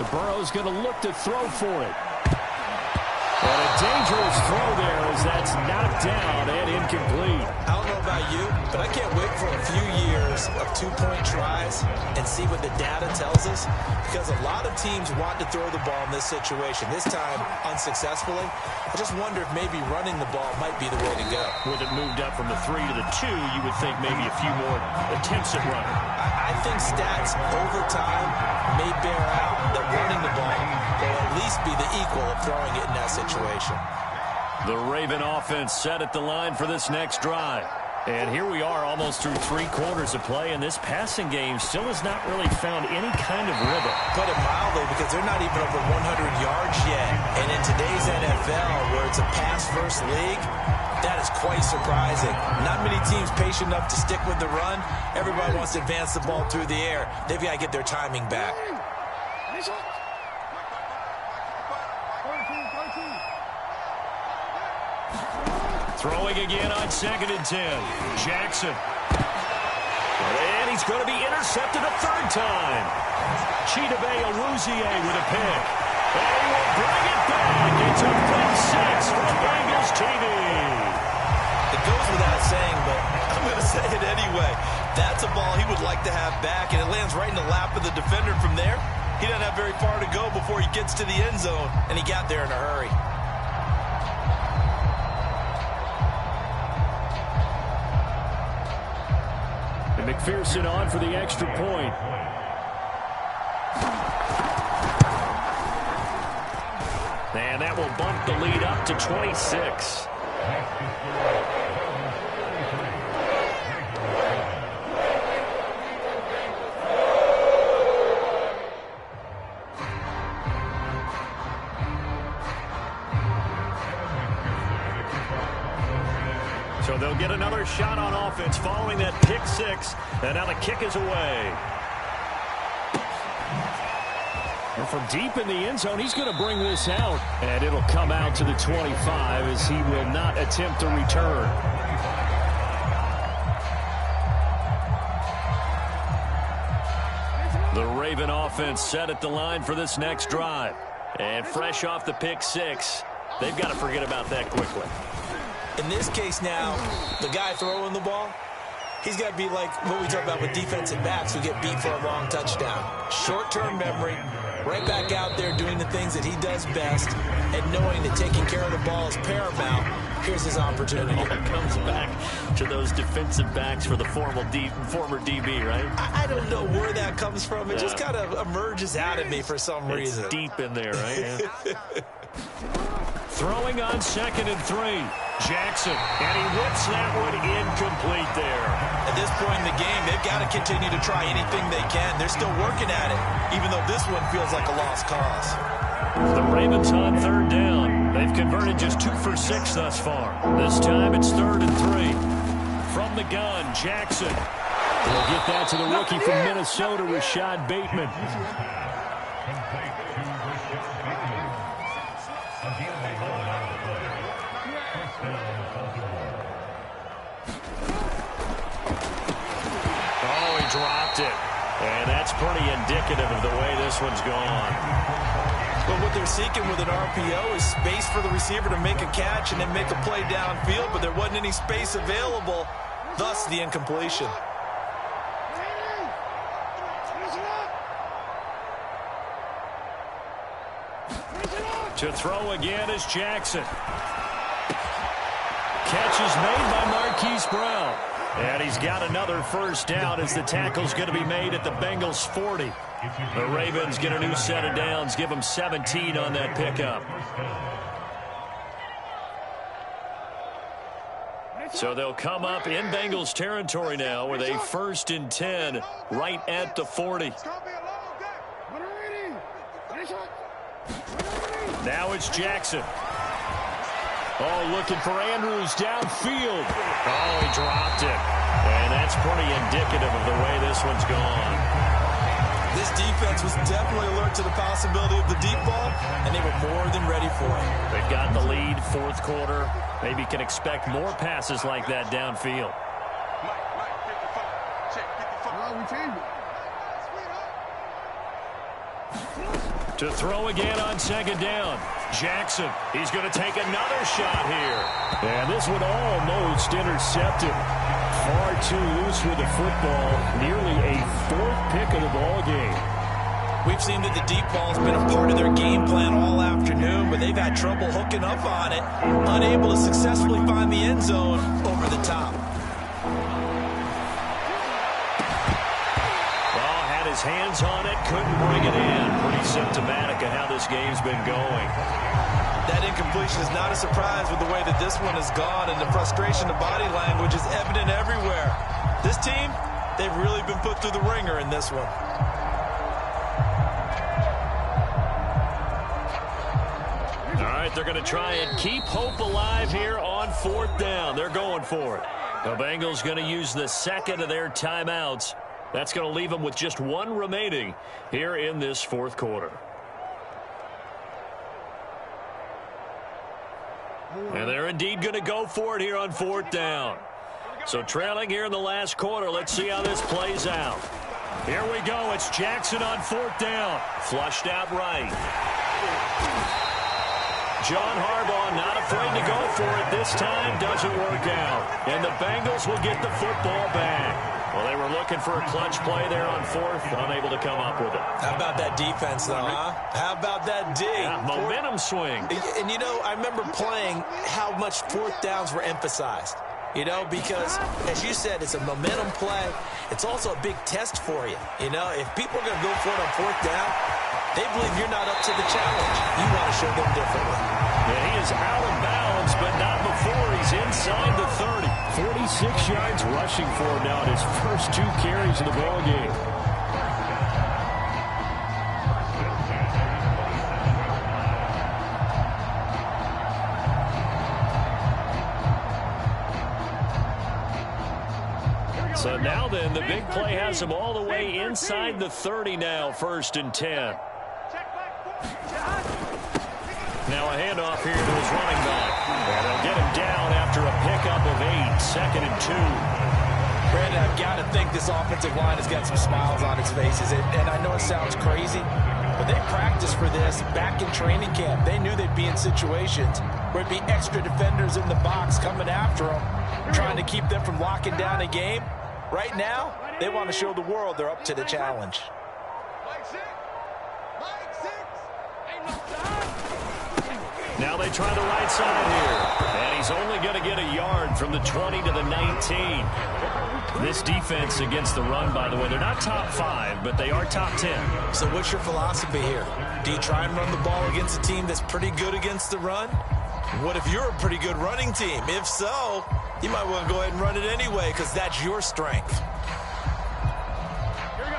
Burrow's going to look to throw for it. And a dangerous throw there as that's knocked down and incomplete. I don't know about you, but I can't wait for a few years of 2-point tries and see what the data tells us, because a lot of teams want to throw the ball in this situation. This time, unsuccessfully. I just wonder if maybe running the ball might be the way to go. With it moved up from the 3 to the 2, you would think maybe a few more attempts at running. I think stats over time may bear out that running the ball will at least be the equal of throwing it in that situation. The Raven offense set at the line for this next drive. And here we are almost through 3 quarters of play, and this passing game still has not really found any kind of rhythm. Put it mildly, because they're not even over 100 yards yet. And in today's NFL, where it's a pass-first league, that is quite surprising. Not many teams patient enough to stick with the run. Everybody wants to advance the ball through the air. They've got to get their timing back. Throwing again on 2nd and 10. Jackson. And he's going to be intercepted a 3rd time. Chidobe Awuzie with a pick. And he will bring it back. It's a pick 6 from Bengals TV. It goes without saying, but I'm going to say it anyway. That's a ball he would like to have back, and it lands right in the lap of the defender from there. He doesn't have very far to go before he gets to the end zone, and he got there in a hurry. And McPherson on for the extra point. And that will bump the lead up to 26. So they'll get another shot on offense following that pick 6. And now the kick is away. And from deep in the end zone, he's going to bring this out. And it'll come out to the 25 as he will not attempt to return. Raven offense set at the line for this next drive. And fresh off the pick six, they've got to forget about that quickly. In this case now, the guy throwing the ball, he's got to be like what we talk about with defensive backs who get beat for a long touchdown. Short-term memory, right back out there doing the things that he does best, and knowing that taking care of the ball is paramount. Here's his opportunity. It comes back to those defensive backs for the former DB, right? I don't know where that comes from. It just kind of emerges out of me for some reason. It's deep in there, right? Yeah. Throwing on 2nd and 3. Jackson, and he whips that one incomplete there. At this point in the game, they've got to continue to try anything they can. They're still working at it, even though this one feels like a lost cause. The Ravens on 3rd down. They've converted just 2 for 6 thus far. This time it's 3rd and 3. From the gun, Jackson. They'll get that to the rookie from Minnesota, Rashad Bateman. Oh, he dropped it. And that's pretty indicative of the way this one's gone. But what they're seeking with an RPO is space for the receiver to make a catch and then make a play downfield, but there wasn't any space available, thus the incompletion. To throw again is Jackson. Catch is made by Marquise Brown. And he's got another first down as the tackle's going to be made at the Bengals 40. The Ravens get a new set of downs, give them 17 on that pickup. So they'll come up in Bengals territory now with a 1st and 10 right at the 40. Now it's Jackson. Oh, looking for Andrews downfield. Oh, he dropped it. And that's pretty indicative of the way this one's gone. This defense was definitely alert to the possibility of the deep ball, and they were more than ready for it. They've got the lead, 4th quarter. Maybe can expect more passes like that downfield. To throw again on 2nd down. Jackson, he's going to take another shot here. And this one almost intercepted. Far too loose with the football. Nearly a 4th pick of the ball game. We've seen that the deep ball's been a part of their game plan all afternoon, but they've had trouble hooking up on it, unable to successfully find the end zone over the top. His hands on it, couldn't bring it in. Pretty symptomatic of how this game's been going. That incompletion is not a surprise with the way that this one has gone, and the frustration of body language is evident everywhere. This team, they've really been put through the ringer in this one. All right, they're going to try and keep hope alive here on 4th down. They're going for it. The Bengals going to use the 2nd of their timeouts. That's going to leave them with just 1 remaining here in this 4th quarter. And they're indeed going to go for it here on 4th down. So trailing here in the last quarter, let's see how this plays out. Here we go. It's Jackson on 4th down. Flushed out right. John Harbaugh not afraid to go for it this time. Doesn't work out. And the Bengals will get the football back. Well, they were looking for a clutch play there on 4th, unable to come up with it. How about that defense, though, huh? How about that D? Yeah, momentum swing. And, you know, I remember playing how much 4th downs were emphasized. You know, because, as you said, it's a momentum play. It's also a big test for you. You know, if people are going to go for it on 4th down, they believe you're not up to the challenge. You want to show them differently. Yeah, he is out of bounds, but not before he's inside the 30. 46 yards rushing for him now in his first 2 carries of the ball game. So now then, the big play has him all the way inside the 30 now, 1st and 10. Now a handoff here to his running back. And they'll get him down after a pickup of 8, 2nd and 2. Brandon, I've got to think this offensive line has got some smiles on its faces. And I know it sounds crazy, but they practiced for this back in training camp. They knew they'd be in situations where it'd be extra defenders in the box coming after them, trying to keep them from locking down a game. Right now, they want to show the world they're up to the challenge. Now they try the right side here. And he's only going to get a yard from the 20 to the 19. This defense against the run, by the way, they're not top 5, but they are top 10. So what's your philosophy here? Do you try and run the ball against a team that's pretty good against the run? What if you're a pretty good running team? If so, you might want to go ahead and run it anyway because that's your strength.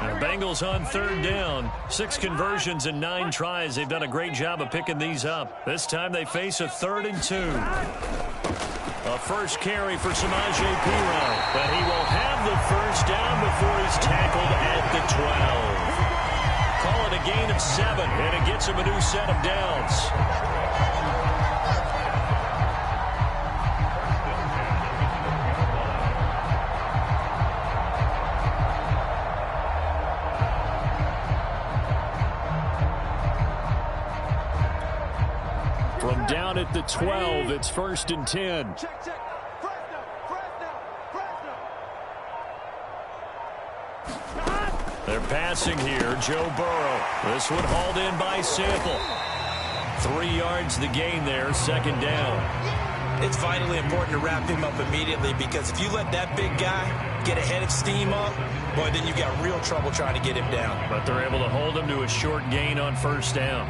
The Bengals on 3rd down. 6 conversions and 9 tries. They've done a great job of picking these up. This time they face a 3rd and 2. A first carry for Samaje Perine. But he will have the first down before he's tackled at the 12. Call it a gain of 7, and it gets him a new set of downs. From down at the 12, it's 1st and 10. They're passing here. Joe Burrow. This one hauled in by Sample. 3 yards the gain there, 2nd down. It's vitally important to wrap him up immediately because if you let that big guy get a head of steam up, boy, then you've got real trouble trying to get him down. But they're able to hold him to a short gain on 1st down.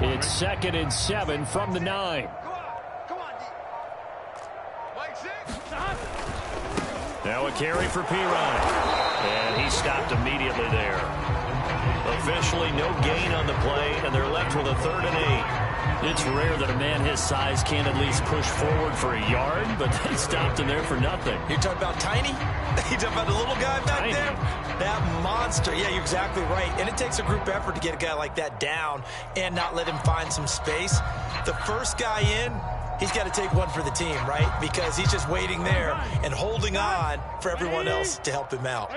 It's 2nd and 7 from the 9. Now a carry for Perine. And he stopped immediately there. Officially no gain on the play, and they're left with a 3rd and 8. It's rare that a man his size can't at least push forward for a yard, but they stopped him there for nothing. You're talking about Tiny? You talking about the little guy back there? That monster. Yeah, you're exactly right. And it takes a group effort to get a guy like that down and not let him find some space. The first guy in, he's got to take one for the team, right? Because he's just waiting there and holding on for everyone else to help him out.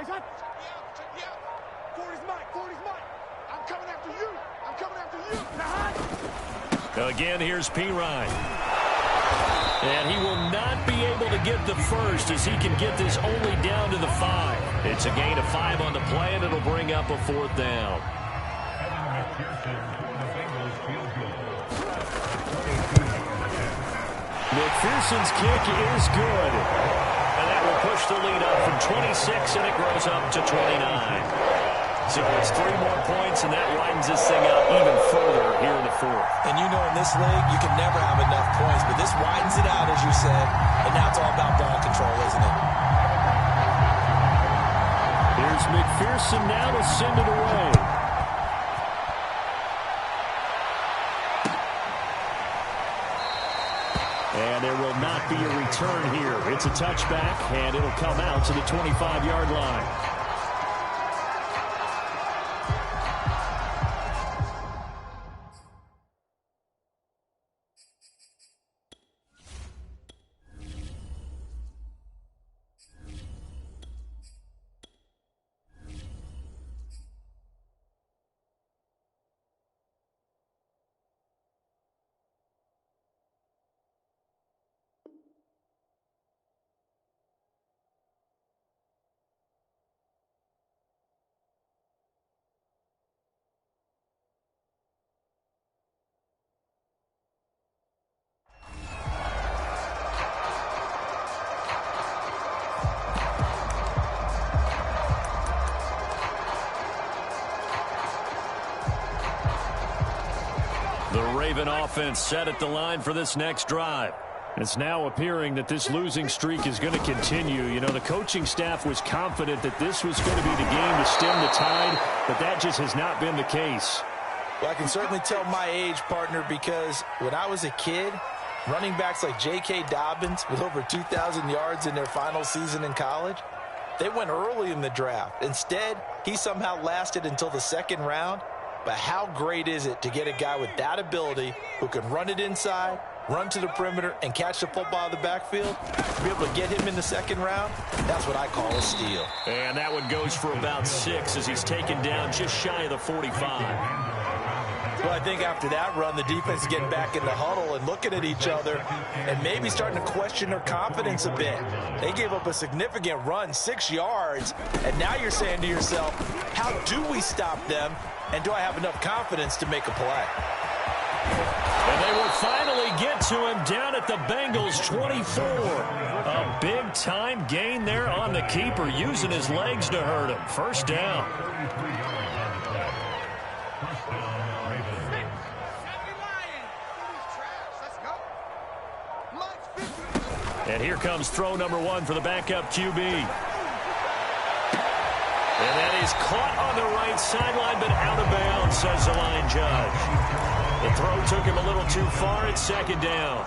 Again, here's Perine. And he will not be able to get the first as he can get this only down to the 5. It's a gain of 5 on the play, and it'll bring up a 4th down. McPherson's kick is good. And that will push the lead up from 26, and it grows up to 29. So it's 3 more points, and that widens this thing out even further here in the 4th. And you know in this league, you can never have enough points, but this widens it out, as you said, and now it's all about ball control, isn't it? Here's McPherson now to send it away. And there will not be a return here. It's a touchback, and it'll come out to the 25-yard line. The Raven offense set at the line for this next drive. It's now appearing that this losing streak is going to continue. You know, the coaching staff was confident that this was going to be the game to stem the tide, but that just has not been the case. Well, I can certainly tell my age, partner, because when I was a kid, running backs like J.K. Dobbins with over 2,000 yards in their final season in college, They went early in the draft. Instead, he somehow lasted until the second round. But how great is it to get a guy with that ability who can run it inside, run to the perimeter, and catch the football out of the backfield? To be able to get him in the second round, that's what I call a steal. And that one goes for about 6 as he's taken down just shy of the 45. Well, I think after that run, the defense is getting back in the huddle and looking at each other and maybe starting to question their confidence a bit. They gave up a significant run, 6 yards, and now you're saying to yourself, how do we stop them, and do I have enough confidence to make a play? And they will finally get to him down at the Bengals 24. A big-time gain there on the keeper, using his legs to hurt him. First down. And here comes throw number 1 for the backup QB. And that is caught on the right sideline, but out of bounds, says the line judge. The throw took him a little too far. It's second down.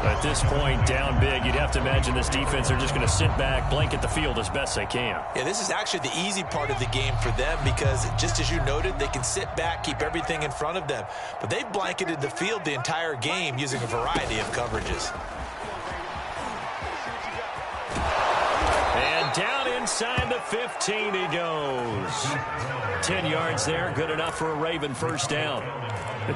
At this point, down big, you'd have to imagine this defense are just going to sit back, blanket the field as best they can. Yeah, this is actually the easy part of the game for them because, just as you noted, they can sit back, keep everything in front of them. But they've blanketed the field the entire game using a variety of coverages. And down inside the 15 he goes. 10 yards there, good enough for a Raven first down.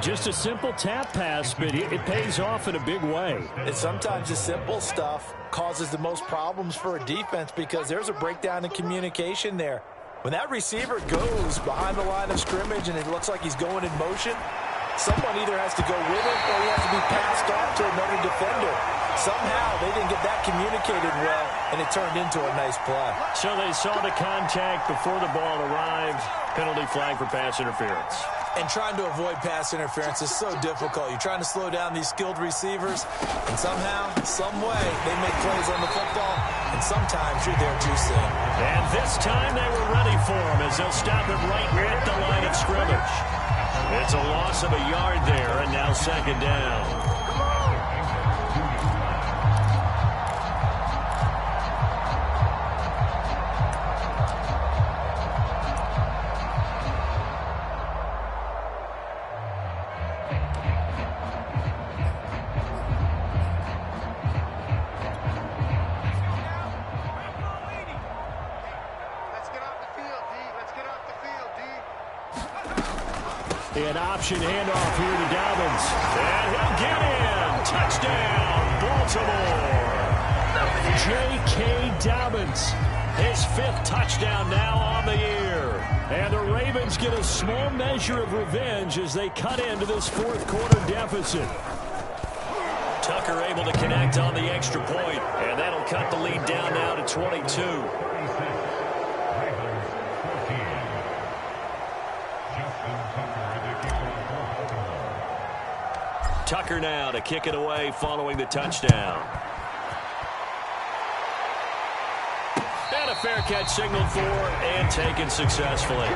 Just a simple tap pass, but it pays off in a big way. And sometimes the simple stuff causes the most problems for a defense because there's a breakdown in communication there. When that receiver goes behind the line of scrimmage and it looks like he's going in motion, someone either has to go with him or he has to be passed off to another defender. Somehow they didn't get that communicated well, and it turned into a nice play. So they saw the contact before the ball arrived. Penalty flag for pass interference. And trying to avoid pass interference is so difficult. You're trying to slow down these skilled receivers, and somehow, some way, they make plays on the football, and sometimes you're there too soon. And this time they were ready for him as they'll stop him right at the line of scrimmage. It's a loss of a yard there, and now second down. An option handoff here to Dobbins. And he'll get in. Touchdown, Baltimore. J.K. Dobbins. His 5th touchdown now on the year. And the Ravens get a small measure of revenge as they cut into this 4th quarter deficit. Tucker able to connect on the extra point. And that'll cut the lead down now to 22. Tucker now to kick it away following the touchdown. And a fair catch signaled for and taken successfully.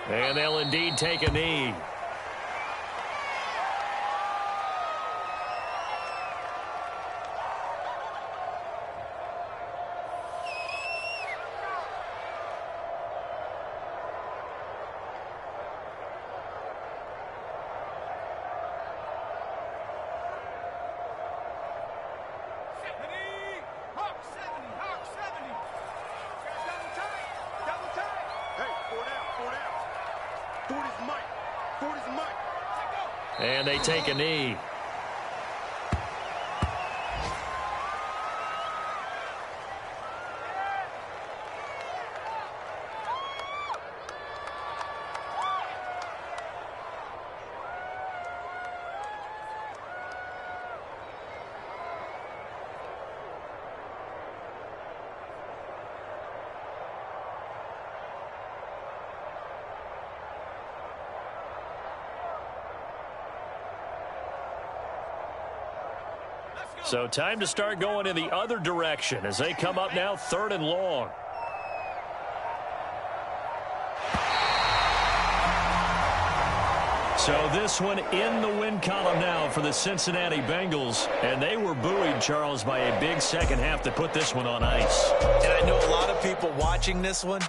And they'll indeed take a knee. And they take a knee. So time to start going in the other direction as they come up now 3rd and long. So this one in the win column now for the Cincinnati Bengals. And they were buoyed, Charles, by a big second half to put this one on ice. And I know a lot of people watching this one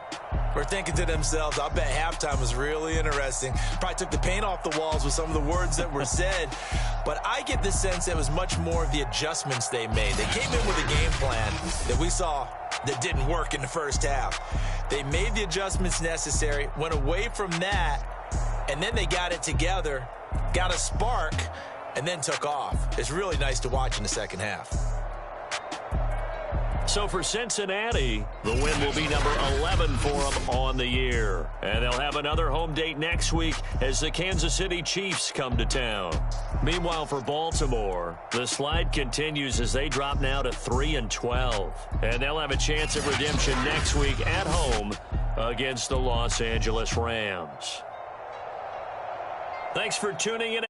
were thinking to themselves, I bet halftime was really interesting. Probably took the paint off the walls with some of the words that were said. But I get the sense it was much more of the adjustments they made. They came in with a game plan that we saw that didn't work in the first half. They made the adjustments necessary, went away from that, and then they got it together, got a spark, and then took off. It's really nice to watch in the second half. So for Cincinnati, the win will be number 11 for them on the year. And they'll have another home date next week as the Kansas City Chiefs come to town. Meanwhile, for Baltimore, the slide continues as they drop now to 3-12. And they'll have a chance of redemption next week at home against the Los Angeles Rams. Thanks for tuning in.